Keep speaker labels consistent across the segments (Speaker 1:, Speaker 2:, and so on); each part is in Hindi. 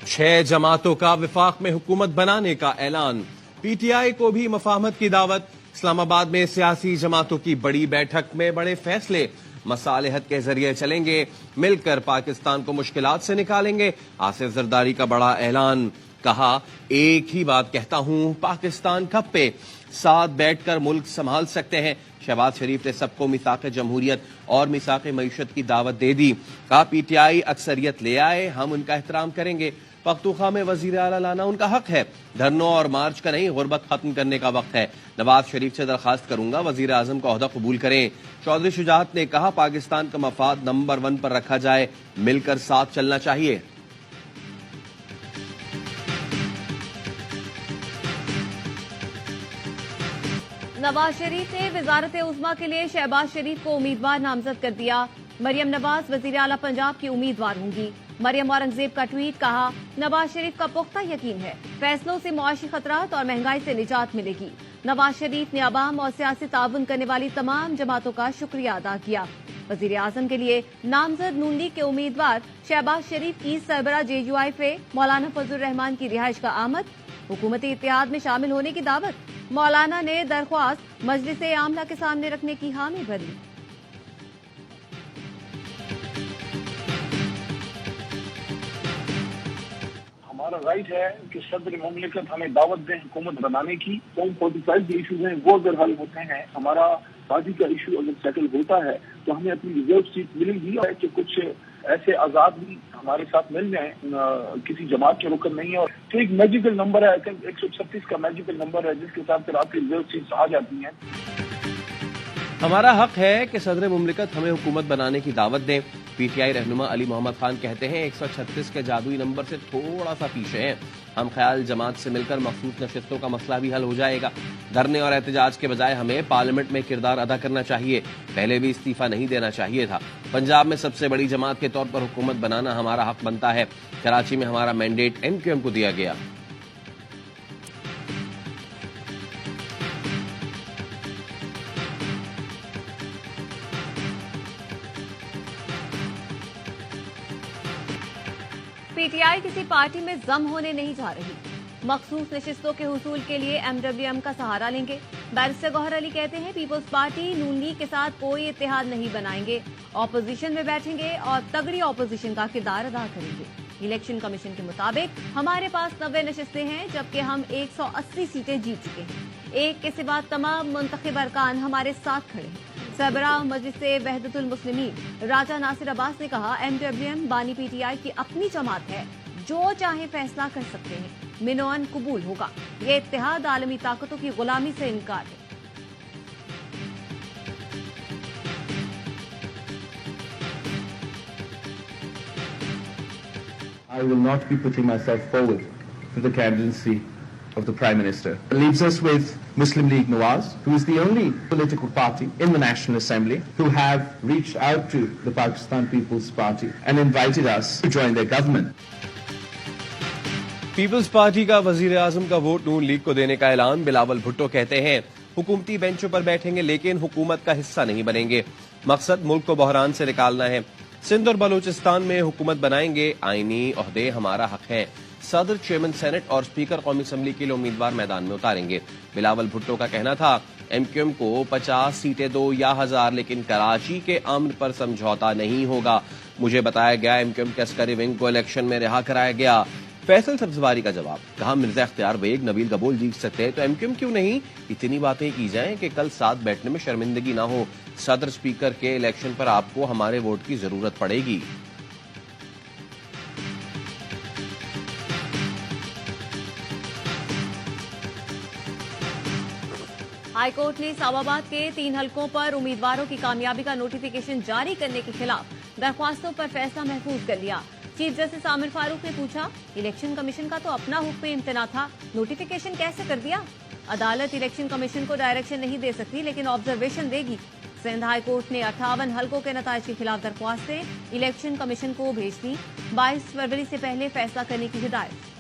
Speaker 1: 6 जमातों का विफाक में हुकूमत बनाने का ऐलान। पीटीआई को भी मफाहमत की दावत। इस्लामाबाद में सियासी जमातों की बड़ी बैठक में बड़े फैसले। मसालेहत के जरिए चलेंगे, मिलकर पाकिस्तान को मुश्किलात से निकालेंगे। आसिफ जरदारी का बड़ा ऐलान। कहा, एक ही बात कहता हूं, पाकिस्तान कब पे साथ बैठकर मुल्क संभाल सकते हैं। शहबाज शरीफ ने सबको मिसाक जमहूरियत और मिसाक मईशत की दावत दे दी। कहा, पीटीआई अक्सरियत ले आए, हम उनका एहतराम करेंगे। पख्तूनख्वा में वजीर आला लाना उनका हक है, धरनों और मार्च का नहीं, गुर्बत खत्म करने का वक्त है। नवाज शरीफ से दरखास्त करूंगा वजीर आजम का ओहदा कबूल करें। चौधरी शुजात ने कहा, पाकिस्तान का मफाद नंबर 1 पर रखा जाए, मिलकर साथ चलना चाहिए।
Speaker 2: नवाज शरीफ ने वजारत उज़्मा के लिए शहबाज शरीफ को उम्मीदवार नामजद कर दिया। मरियम नवाज वजीर आला पंजाब की उम्मीदवार होंगी। मरियम औरंगजेब का ट्वीट। कहा, नवाज शरीफ का पुख्ता यकीन है, फैसलों से मुआशी खतरात और महंगाई से निजात मिलेगी। नवाज शरीफ ने अवाम और सियासी ताउन करने वाली तमाम जमातों का शुक्रिया अदा किया। वजीर आजम के लिए नामजद नून लीग के उम्मीदवार शहबाज शरीफ की सरबरा JUI पे मौलाना फजलुर रहमान की रिहाइश का आमद। हुकूमती इत्तेहाद में शामिल होने की दावत। मौलाना ने दरख्वास्त मजलिस आमला के सामने रखने की हामी भरी।
Speaker 3: हमारा राइट है कि सदर मुमलिकत हमें दावत दें हुकूमत बनाने की। कौन 45 जो इशूज हैं वो अगर हल होते हैं, हमारा पार्टी का इशू अगर सेटल होता है तो हमें अपनी रिजर्व सीट मिलेगी। और कि कुछ ऐसे आजाद भी हमारे साथ मिल जाए, किसी जमात के रुकन नहीं है। और तो एक मैजिकल नंबर है, 136 का मैजिकल नंबर है जिसके साथ फिर आपकी रिजर्व सीट आ जाती हैं।
Speaker 1: हमारा हक है कि सदर मुमलिकत हमें हुकूमत बनाने की दावत दें। पीटीआई रहनुमा अली मोहम्मद खान कहते हैं, 136 के जादुई नंबर से थोड़ा सा पीछे हैं। हम ख्याल जमात से मिलकर मखसूस नशिस्तों का मसला भी हल हो जाएगा। धरने और एहतजाज के बजाय हमें पार्लियामेंट में किरदार अदा करना चाहिए। पहले भी इस्तीफा नहीं देना चाहिए था। पंजाब में सबसे बड़ी जमात के तौर पर हुकूमत बनाना हमारा हक बनता है। कराची में हमारा मैंडेट MQM को दिया गया।
Speaker 2: पीटीआई किसी पार्टी में जम होने नहीं जा रही। मखसूस नशिस्तों के हुसूल के लिए MWM का सहारा लेंगे। बैरिस्टर गौहर अली कहते हैं, पीपल्स पार्टी नून लीग के साथ कोई इत्तेहाद नहीं बनाएंगे, ऑपोजिशन में बैठेंगे और तगड़ी ऑपोजिशन का किरदार अदा करेंगे। इलेक्शन कमीशन के मुताबिक हमारे पास 90 नशिस्तें हैं, जबकि हम 180 सीटें जीत चुके हैं। एक के सिवा तमाम मुंतखब अरकान हमारे साथ खड़े हैं। सरबराह मजलिस वहदतुल मुस्लिमीन राजा नासिर अब्बास ने कहा, MWM बानी पीटीआई की अपनी जमात है, जो चाहे फैसला कर सकते हैं, मिनोअन कबूल होगा। ये इत्तेहाद आलमी ताकतों की गुलामी से इनकार है।
Speaker 4: I will not be putting myself forward for the candidacy of the Prime Minister. It leaves us with Muslim League Nawaz, who is the only political party in the National Assembly who have reached out to the Pakistan People's Party and invited us to join their government.
Speaker 1: People's Party का वजीर आजम का वोट नून लीग को देने का ऐलान। बिलावल भुट्टो कहते हैं, हुकूमती बेंचों पर बैठेंगे लेकिन हुकूमत का हिस्सा नहीं बनेंगे। मकसद मुल्क को बहरान से निकालना है। सिंध और बलूचिस्तान में हुकूमत बनाएंगे, आईनी ओहदे हमारा हक है। सदर, चेयरमैन सेनेट और स्पीकर कौमी असम्बली के लिए उम्मीदवार मैदान में उतारेंगे। बिलावल भुट्टो का कहना था, MQM को 50 सीटें दो या 1000, लेकिन कराची के अमन पर समझौता नहीं होगा। मुझे बताया गया MQM के अस्करी विंग को इलेक्शन में रिहा कराया गया। फैसल सब्जवारी का जवाब। कहा, मिर्जा इख्तियार बेग, नबील कबूल जीत सकते हैं तो MQM क्यों नहीं। इतनी बातें की जाएं कि कल साथ बैठने में शर्मिंदगी ना हो। सदर, स्पीकर के इलेक्शन पर आपको हमारे वोट की जरूरत पड़ेगी।
Speaker 2: हाईकोर्ट ने इस्लामाबाद के 3 हलकों पर उम्मीदवारों की कामयाबी का नोटिफिकेशन जारी करने के खिलाफ दरख्वास्तों पर फैसला महफूज कर लिया। चीफ जस्टिस आमिर फारूक ने पूछा, इलेक्शन कमीशन का तो अपना हुक्म इम्तना था, नोटिफिकेशन कैसे कर दिया। अदालत इलेक्शन कमीशन को डायरेक्शन नहीं दे सकती, लेकिन ऑब्जर्वेशन देगी। सिंध हाई कोर्ट ने 58 हलकों के नताइज के खिलाफ दरख्वास्तें इलेक्शन कमीशन को भेज दी। 22 फरवरी से पहले फैसला करने की हिदायत।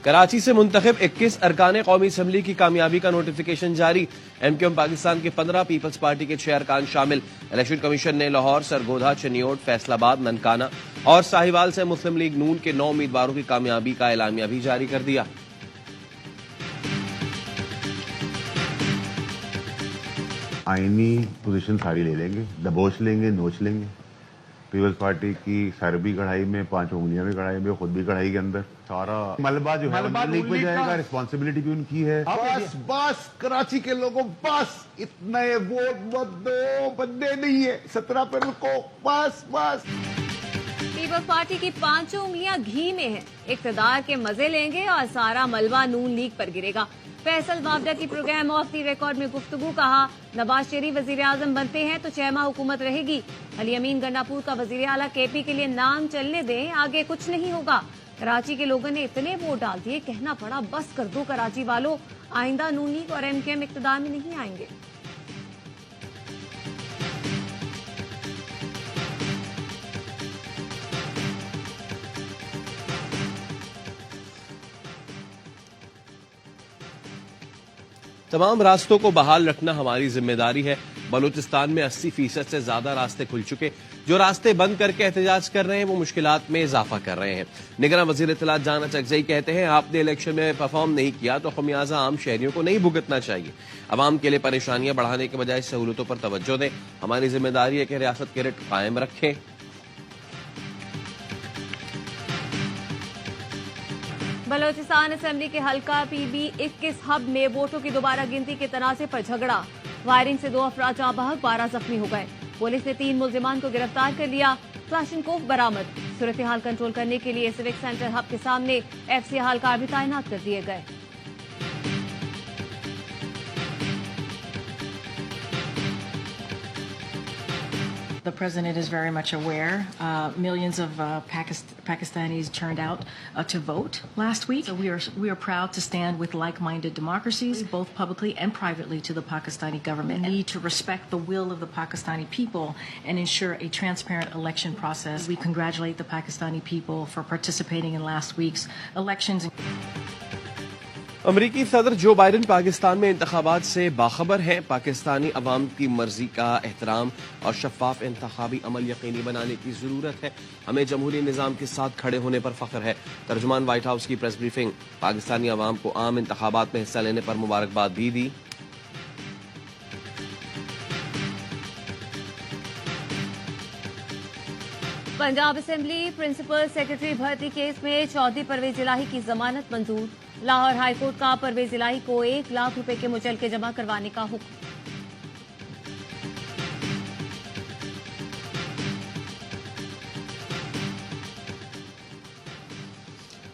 Speaker 1: कराची से मुंतखब 21 अरकान कौमी असम्बली की कामयाबी का नोटिफिकेशन जारी। एमक्यूएम पाकिस्तान के 15, पीपल्स पार्टी के 6 अरकान शामिल। इलेक्शन कमीशन ने लाहौर, सरगोधा, चनियोट, फैसलाबाद, ननकाना और साहिवाल से मुस्लिम लीग नून के 9 उम्मीदवारों की कामयाबी का एलामिया भी जारी कर दिया।
Speaker 5: आईनी पोजीशन सारी ले लेंगे, दबोच लेंगे, नोच लेंगे। पीपल्स पार्टी की सर भी कढ़ाई में, 5 उंगलियां भी कढ़ाई में, खुद भी कढ़ाई के अंदर। सारा मलबा जो है नून लीग में जाएगा, रिस्पॉन्सिबिलिटी भी उनकी है।
Speaker 6: बस बस कराची के लोगों, बस इतने वोट मत दो, बंदे नहीं है 17 पे रुको, बस बस।
Speaker 2: पीपल्स पार्टी की 5 उंगलियां घी में है, इक्तदार के मजे लेंगे और सारा मलबा नून लीग पर गिरेगा। फैसल बावडा की प्रोग्राम ऑफ द रिकॉर्ड में गुफ्तगू, कहा नवाज शरीफ वजीर आजम बनते हैं तो 6 माह हुकूमत रहेगी। अली अमीन गंडापुर का वजीर आला केपी के लिए नाम चलने दें, आगे कुछ नहीं होगा। कराची के लोगों ने इतने वोट डाल दिए, कहना पड़ा बस कर दो कराची वालों, आइंदा नून लीग और एमक्यूएम इक्तदार में नहीं आएंगे।
Speaker 1: तमाम रास्तों को बहाल रखना हमारी जिम्मेदारी है। बलूचिस्तान में 80% से ज्यादा रास्ते खुल चुके। जो रास्ते बंद करके एहतजाज कर रहे हैं वो मुश्किलात में इजाफा कर रहे हैं। निगरान वजीर इत्तलात जान चकजई कहते हैं, आपने इलेक्शन में परफॉर्म नहीं किया तो खमियाजा आम शहरियों को नहीं भुगतना चाहिए। अवाम के लिए परेशानियां बढ़ाने के बजाय सहूलतों पर तवज्जो दें। हमारी जिम्मेदारी है कि रियासत के रिट कायम रखें।
Speaker 2: बलोचिस्तान असेंबली के हल्का पीबी 21 हब में वोटों की दोबारा गिनती के तनाज़े पर झगड़ा। फायरिंग से 2 अफराद जाँ बहक, 12 जख्मी हो गए। पुलिस ने 3 मुल्जिमान को गिरफ्तार कर लिया। क्लाशनकोव बरामद। सूरत हाल कंट्रोल करने के लिए सिविक सेंटर हब के सामने एफसीआर कार भी तैनात कर दिए गए।
Speaker 7: The president is very much aware. Millions of Pakistanis turned out to vote last week. So we are proud to stand with like-minded democracies, both publicly and privately, to the Pakistani government. We need to respect the will of the Pakistani people and ensure a transparent election process. We congratulate the Pakistani people for participating in last week's elections.
Speaker 1: अमरीकी सदर जो बाइडन पाकिस्तान में इंतखाबात से बाखबर हैं। पाकिस्तानी अवाम की मर्जी का एहतराम और शफाफ इंतखाबी अमल यकीनी बनाने की जरूरत है। हमें जमहूरी निज़ाम के साथ खड़े होने पर फख्र है। तर्जुमान व्हाइट हाउस की प्रेस ब्रीफिंग। पाकिस्तानी अवाम को आम इंतखाबात में हिस्सा लेने पर मुबारकबाद भी दी।
Speaker 2: पंजाब असेंबली प्रिंसिपल सेक्रेटरी भर्ती केस में चौधरी परवेज इलाही की जमानत मंजूर। लाहौर हाईकोर्ट का परवेज इलाही को 1 लाख रुपए के मुचलके जमा करवाने का हुक्म।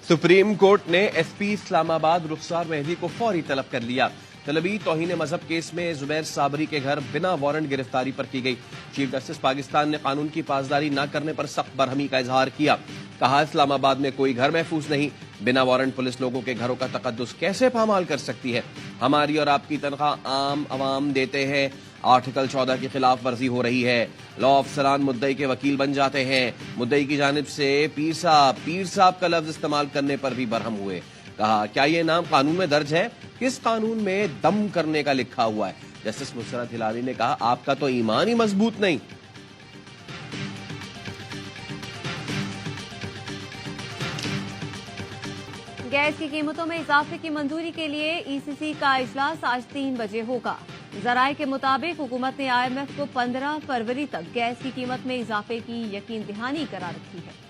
Speaker 1: सुप्रीम कोर्ट ने एसपी इस्लामाबाद रुखसार मेहदी को फौरी तलब कर लिया। तलबी तौहीन मजहब केस में जुबैर साबरी के घर बिना वारंट गिरफ्तारी पर की गई। चीफ जस्टिस पाकिस्तान ने कानून की पासदारी न करने पर सख्त बरहमी का इजहार किया। कहा, इस्लामाबाद में कोई घर महफूज नहीं। बिना वारंट पुलिस लोगों के घरों का तकद्दुस कैसे पामाल कर सकती है। हमारी और आपकी तनख्वाह आम अवाम देते हैं। आर्टिकल 14 की खिलाफ वर्जी हो रही है। लॉ अफसरान मुद्दई के वकील बन जाते हैं। मुद्दई की जानिब से पीर साहब का लफ्ज इस्तेमाल करने पर भी बरहम हुए। कहा, क्या ये नाम कानून में दर्ज है? किस कानून में दम करने का लिखा हुआ है? जस्टिस मुसरत हिलाली ने कहा, आपका तो ईमान ही मजबूत नहीं।
Speaker 2: गैस की कीमतों में इजाफे की मंजूरी के लिए ईसीसी का इजलास आज 3 बजे होगा। जराये के मुताबिक हुकूमत ने IMF को 15 फरवरी तक गैस की कीमत में इजाफे की यकीन दहानी करा रखी है।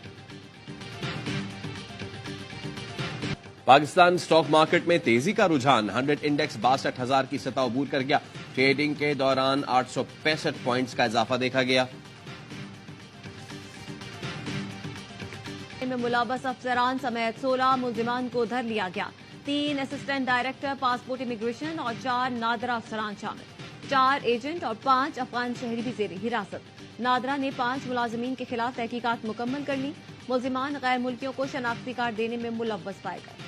Speaker 1: पाकिस्तान स्टॉक मार्केट में तेजी का रुझान। 100 इंडेक्स 62,000 की सतह अबूर कर गया। ट्रेडिंग के दौरान 865 पॉइंट्स का इजाफा देखा गया।
Speaker 2: में मुलाबस अफसरान समेत 16 मुल्जिमान को धर लिया गया। 3 असिस्टेंट डायरेक्टर, पासपोर्ट इमिग्रेशन और 4 नादरा अफसरान शामिल। 4 एजेंट और 5 अफगान शहरी भी जेर हिरासत। नादरा ने 5 मुलाजमीन के खिलाफ तहकीकात मुकम्मल कर ली। मुल्जिमान गैर मुल्कियों को शनाख्ती कार्ड देने में मुलव्वस पाए गए।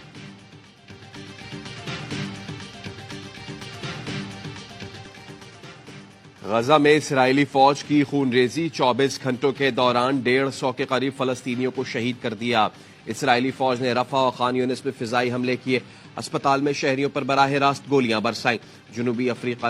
Speaker 1: गजा में इसराइली फौज की खूनरेजी। 24 घंटों के दौरान 150 के करीब फलस्तीनियों को शहीद कर दिया। इसराइली फौज ने रफा और खान यूनिस में फिजाई हमले किए। अस्पताल में शहरियों पर बराह रास्त गोलियां बरसाईं। जनूबी अफ्रीका